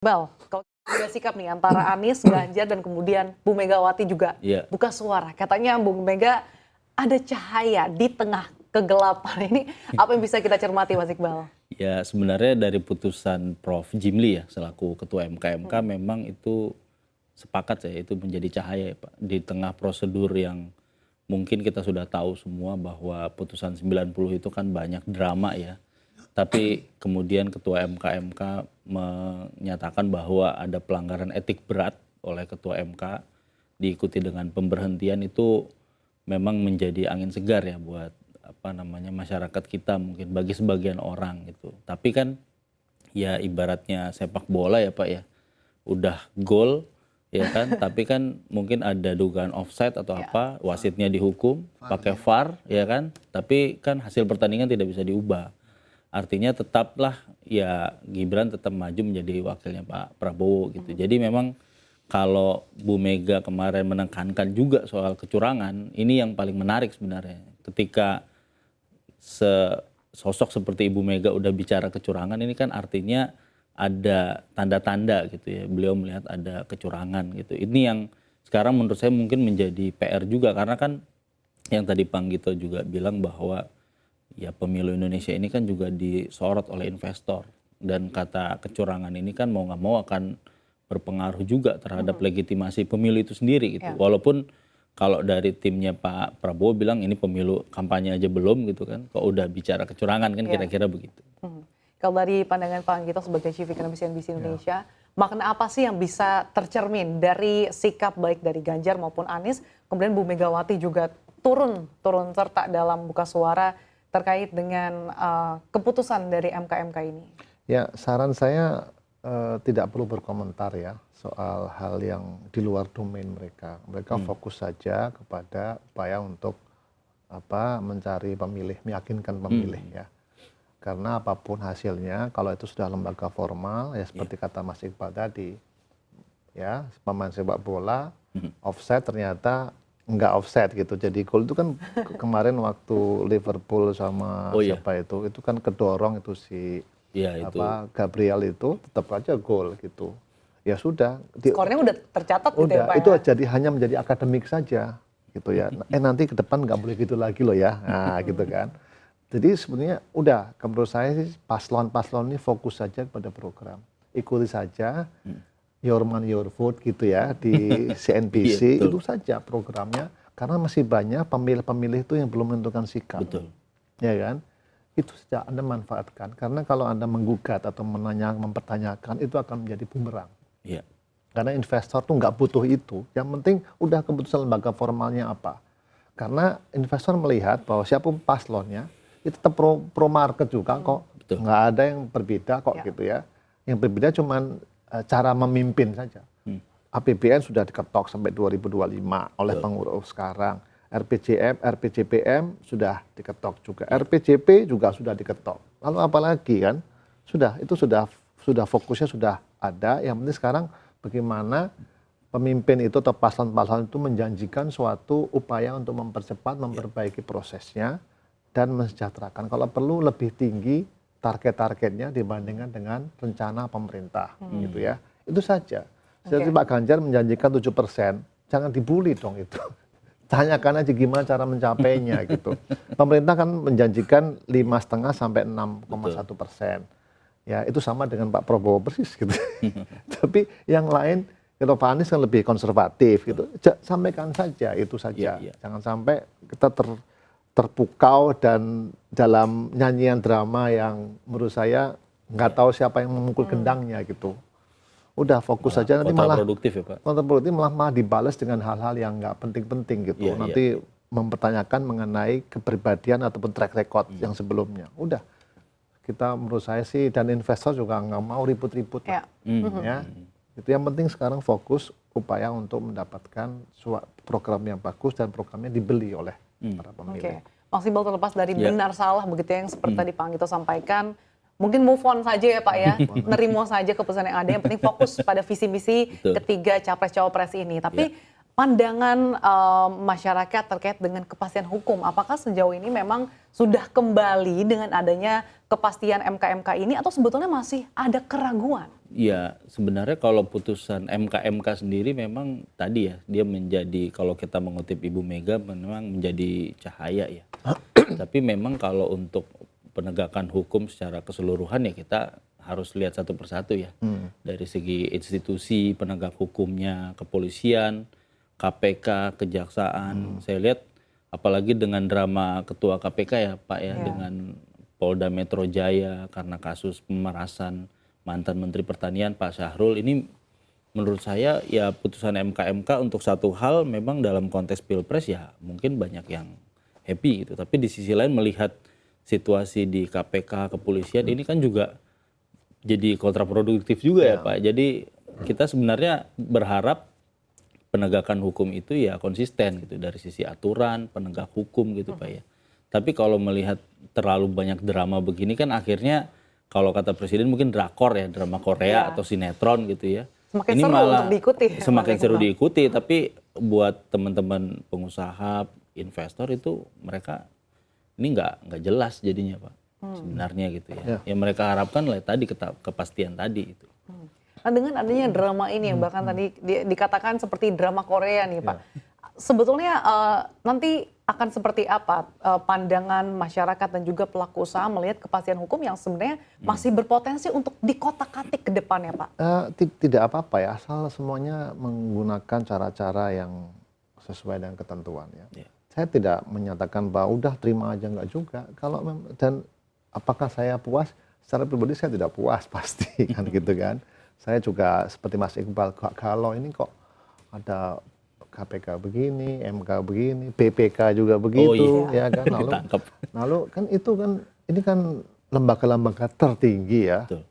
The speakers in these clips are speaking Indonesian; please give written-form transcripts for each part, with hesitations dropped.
Bel, kalau beda sikap nih antara Anies, Ganjar, dan kemudian Bu Megawati juga buka suara. Katanya Bu Mega ada cahaya di tengah kegelapan. Ini apa yang bisa kita cermati, Mas Iqbal? Ya sebenarnya dari putusan Prof. Jimli ya selaku Ketua MK memang itu sepakat ya itu menjadi cahaya ya Pak. Di tengah prosedur yang mungkin kita sudah tahu semua bahwa putusan 90 itu kan banyak drama ya. Tapi kemudian Ketua MK menyatakan bahwa ada pelanggaran etik berat oleh Ketua MK diikuti dengan pemberhentian itu memang menjadi angin segar ya buat masyarakat kita mungkin bagi sebagian orang gitu. Tapi kan ya ibaratnya sepak bola ya Pak ya. Udah gol ya kan, tapi kan mungkin ada dugaan offside atau apa, wasitnya dihukum pakai VAR ya kan. Tapi kan hasil pertandingan tidak bisa diubah. Artinya tetaplah ya Gibran tetap maju menjadi wakilnya Pak Prabowo gitu. Jadi memang kalau Bu Mega kemarin menekankan juga soal kecurangan, ini yang paling menarik sebenarnya. Ketika sosok seperti Ibu Mega udah bicara kecurangan, ini kan artinya ada tanda-tanda gitu ya. Beliau melihat ada kecurangan gitu. Ini yang sekarang menurut saya mungkin menjadi PR juga karena kan yang tadi Bang Gito juga bilang bahwa ya pemilu Indonesia ini kan juga disorot oleh investor dan kata kecurangan ini kan mau nggak mau akan berpengaruh juga terhadap legitimasi pemilu itu sendiri gitu. Walaupun kalau dari timnya Pak Prabowo bilang ini pemilu kampanye aja belum gitu kan, kok udah bicara kecurangan kan kira-kira begitu. Kalau dari pandangan Pak Gito sebagai Chief Economist CNBC Indonesia, makna apa sih yang bisa tercermin dari sikap baik dari Ganjar maupun Anies, kemudian Bu Megawati juga turun serta dalam buka suara terkait dengan keputusan dari MK ini? Ya, saran saya tidak perlu berkomentar ya soal hal yang di luar domain mereka. Mereka fokus saja kepada upaya untuk mencari pemilih, meyakinkan pemilih ya. Karena apapun hasilnya, kalau itu sudah lembaga formal, ya seperti kata Mas Iqbal tadi, ya pemain sepak bola offside ternyata nggak offset gitu. Jadi gol itu kan kemarin waktu Liverpool sama siapa itu kan kedorong itu si Gabriel itu tetap aja gol gitu. Ya sudah. Skornya udah tercatat gitu ya Pak? Itu jadi hanya menjadi akademik saja gitu ya. Nanti ke depan nggak boleh gitu lagi loh ya. Nah gitu kan. Jadi sebenarnya udah menurut saya sih paslon-paslon ini fokus saja pada program. Ikuti saja. Your money, your vote gitu ya di CNBC itu saja programnya karena masih banyak pemilih-pemilih itu yang belum menentukan sikap, ya kan? Itu saja Anda manfaatkan karena kalau Anda menggugat atau mempertanyakan itu akan menjadi bumerang. Karena investor tuh nggak butuh itu, yang penting udah keputusan lembaga formalnya apa. Karena investor melihat bahwa siapapun paslonnya itu tetap pro market juga kok, nggak ada yang berbeda kok gitu ya. Yang berbeda cuman cara memimpin saja. APBN sudah diketok sampai 2025 oleh pengurus sekarang. RPJMP sudah diketok juga. RPJP juga sudah diketok. Lalu apalagi kan? Itu sudah fokusnya sudah ada. Yang penting sekarang bagaimana pemimpin itu atau paslon-paslon itu menjanjikan suatu upaya untuk mempercepat, memperbaiki prosesnya dan mensejahterakan. Kalau perlu lebih tinggi target-targetnya dibandingkan dengan rencana pemerintah gitu ya. Itu saja. Jadi Pak Ganjar menjanjikan 7%, jangan dibully dong itu. Tanyakan aja gimana cara mencapainya gitu. Pemerintah kan menjanjikan 5,5 sampai 6,1%. Ya itu sama dengan Pak Prabowo persis gitu. Tapi yang lain, kalau Pak Anies kan lebih konservatif gitu. Sampaikan saja itu saja. Jangan sampai kita terpukau dan dalam nyanyian drama yang menurut saya nggak tahu siapa yang memukul gendangnya gitu. Udah fokus saja nanti malah kontraproduktif ya Pak. Kontraproduktif malah dibalas dengan hal-hal yang nggak penting-penting gitu. Nanti mempertanyakan mengenai kepribadian ataupun track record yang sebelumnya. Udah kita menurut saya sih dan investor juga nggak mau ribut-ribut ya. Itu yang penting sekarang fokus upaya untuk mendapatkan program yang bagus dan programnya dibeli oleh para pemilih. Maksimal terlepas dari benar salah begitu yang seperti tadi Pak Gito sampaikan, mungkin move on saja ya Pak ya, nerima saja keputusan yang ada, yang penting fokus pada visi misi ketiga capres-cawapres ini. Tapi pandangan masyarakat terkait dengan kepastian hukum, apakah sejauh ini memang sudah kembali dengan adanya kepastian MK ini atau sebetulnya masih ada keraguan? Ya, sebenarnya kalau putusan MK sendiri memang tadi ya, dia menjadi, kalau kita mengutip Ibu Mega, memang menjadi cahaya ya. Tapi memang kalau untuk penegakan hukum secara keseluruhan ya kita harus lihat satu persatu ya. Dari segi institusi penegak hukumnya, kepolisian, KPK, kejaksaan. Saya lihat apalagi dengan drama ketua KPK ya Pak ya, dengan Polda Metro Jaya karena kasus pemerasan mantan Menteri Pertanian Pak Syahrul, ini menurut saya ya putusan MK untuk satu hal memang dalam konteks Pilpres ya mungkin banyak yang happy gitu. Tapi di sisi lain melihat situasi di KPK, kepolisian ini kan juga jadi kontraproduktif juga ya Pak. Jadi kita sebenarnya berharap penegakan hukum itu ya konsisten gitu dari sisi aturan, penegak hukum gitu Pak ya. Tapi kalau melihat terlalu banyak drama begini kan akhirnya kalau kata Presiden mungkin drakor ya, drama Korea atau sinetron gitu ya. Semakin ini seru malah untuk diikuti. semakin seru diikuti, tapi buat teman-teman pengusaha, investor itu mereka ini nggak jelas jadinya Pak sebenarnya gitu ya. Yang mereka harapkan lah tadi kepastian tadi itu. Nah, dengan adanya drama ini yang bahkan tadi dikatakan seperti drama Korea nih Pak. Sebetulnya nanti akan seperti apa pandangan masyarakat dan juga pelaku usaha melihat kepastian hukum yang sebenarnya masih berpotensi untuk dikotak-atik ke depannya Pak? Tidak apa-apa ya, asal semuanya menggunakan cara-cara yang sesuai dengan ketentuan ya. Saya tidak menyatakan bahwa udah terima aja, enggak juga. Dan apakah saya puas? Secara pribadi saya tidak puas pasti kan gitu kan. Saya juga seperti Mas Iqbal, kalau ini kok ada KPK begini, MK begini, BPK juga begitu, ya kan. Lalu kan itu kan ini kan lembaga-lembaga tertinggi ya. Betul.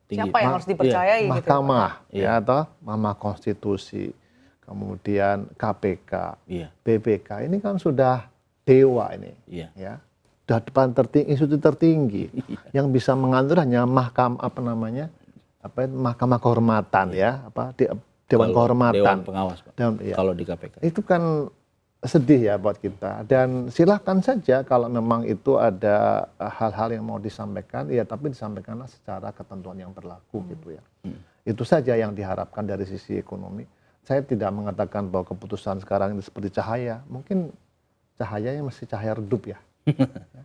Siapa yang harus dipercayai gitu? Mahkamah ya atau Mahkamah Konstitusi, kemudian KPK, BPK ini kan sudah dewa ini, ya. Sudah depan institusi tertinggi yang bisa mengatur hanya Mahkamah Kehormatan ya, Dewan Kehormatan. Dewan Pengawas Pak. Kalau di KPK. Itu kan sedih ya buat kita. Dan silahkan saja kalau memang itu ada hal-hal yang mau disampaikan, ya tapi disampaikanlah secara ketentuan yang berlaku gitu ya. Itu saja yang diharapkan dari sisi ekonomi. Saya tidak mengatakan bahwa keputusan sekarang ini seperti cahaya. Mungkin cahayanya masih cahaya redup ya.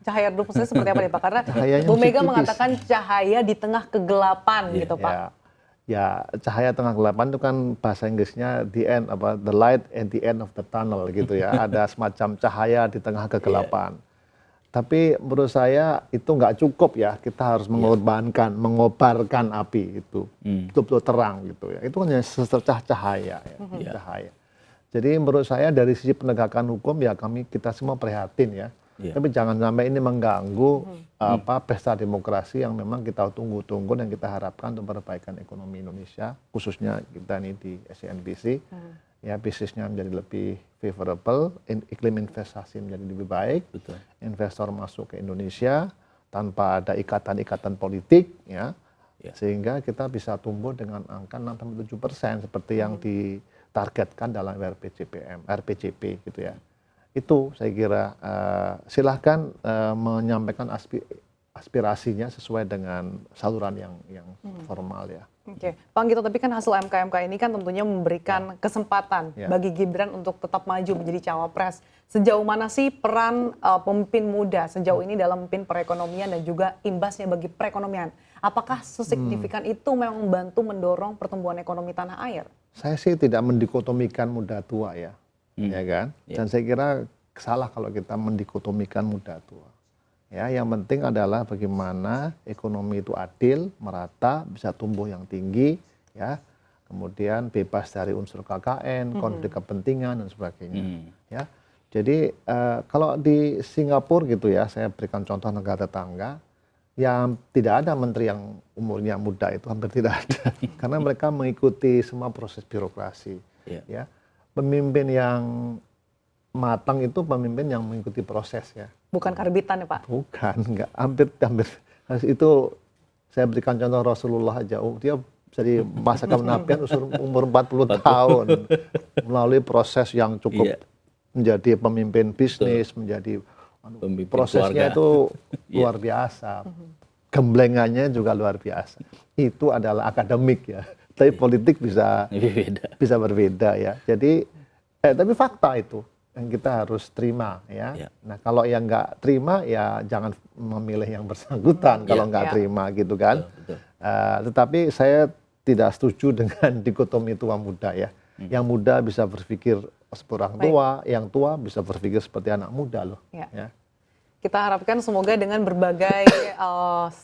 Cahaya redup maksudnya seperti apa nih Pak? Karena Bu Mega mengatakan cahaya di tengah kegelapan gitu Pak. Ya, cahaya tengah kegelapan itu kan bahasa Inggrisnya the light at the end of the tunnel gitu ya. Ada semacam cahaya di tengah kegelapan. Tapi menurut saya itu nggak cukup ya. Kita harus mengobarkan api itu betul-betul terang gitu ya. Itu hanya secercah cahaya ya. Cahaya. Jadi menurut saya dari sisi penegakan hukum ya kita semua prihatin ya. Tapi jangan sampai ini mengganggu pesta demokrasi yang memang kita tunggu-tunggu dan kita harapkan untuk perbaikan ekonomi Indonesia, khususnya kita ini di SCNBC, ya bisnisnya menjadi lebih favorable, iklim investasi menjadi lebih baik, investor masuk ke Indonesia tanpa ada ikatan-ikatan politik, ya, sehingga kita bisa tumbuh dengan angka 6-7% seperti yang ditargetkan dalam RPJP gitu ya. Itu saya kira silahkan menyampaikan aspirasinya sesuai dengan saluran yang formal ya. Oke, Pak Anggito, tapi kan hasil MK ini kan tentunya memberikan kesempatan bagi Gibran untuk tetap maju menjadi cawapres. Sejauh mana sih peran pemimpin muda sejauh ini dalam memimpin perekonomian dan juga imbasnya bagi perekonomian? Apakah sesignifikan itu memang membantu mendorong pertumbuhan ekonomi tanah air? Saya sih tidak mendikotomikan muda tua ya. Ya kan? Dan saya kira salah kalau kita mendikotomikan muda tua. Ya, yang penting adalah bagaimana ekonomi itu adil, merata, bisa tumbuh yang tinggi, ya. Kemudian bebas dari unsur KKN, konflik kepentingan dan sebagainya. Ya. Jadi kalau di Singapura gitu ya, saya berikan contoh negara tetangga, yang tidak ada menteri yang umurnya muda itu hampir tidak ada, karena mereka mengikuti semua proses birokrasi. Ya. Pemimpin yang matang itu pemimpin yang mengikuti proses ya. Bukan karbitan ya Pak? Bukan, enggak. Hampir. Itu saya berikan contoh Rasulullah aja. Dia jadi masa kenabian umur 40 tahun. Melalui proses yang cukup menjadi pemimpin bisnis, menjadi prosesnya keluarga. Itu luar biasa. Gemblengannya juga luar biasa. itu adalah akademik ya, tapi politik bisa Beda. bisa berbeda ya. Jadi tapi fakta itu yang kita harus terima ya. Ya. Nah kalau yang nggak terima ya jangan memilih yang bersangkutan kalau nggak Ya. terima gitu kan. Betul. Tetapi saya tidak setuju dengan dikotomi tua muda ya. Yang muda bisa berpikir seperti orang tua, yang tua bisa berpikir seperti anak muda loh. Ya. Ya. Kita harapkan semoga dengan berbagai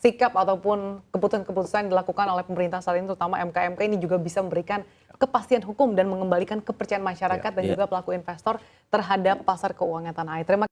sikap ataupun keputusan-keputusan yang dilakukan oleh pemerintah saat ini, terutama MK-MK ini juga bisa memberikan kepastian hukum dan mengembalikan kepercayaan masyarakat dan juga pelaku investor terhadap pasar keuangan tanah air. Terima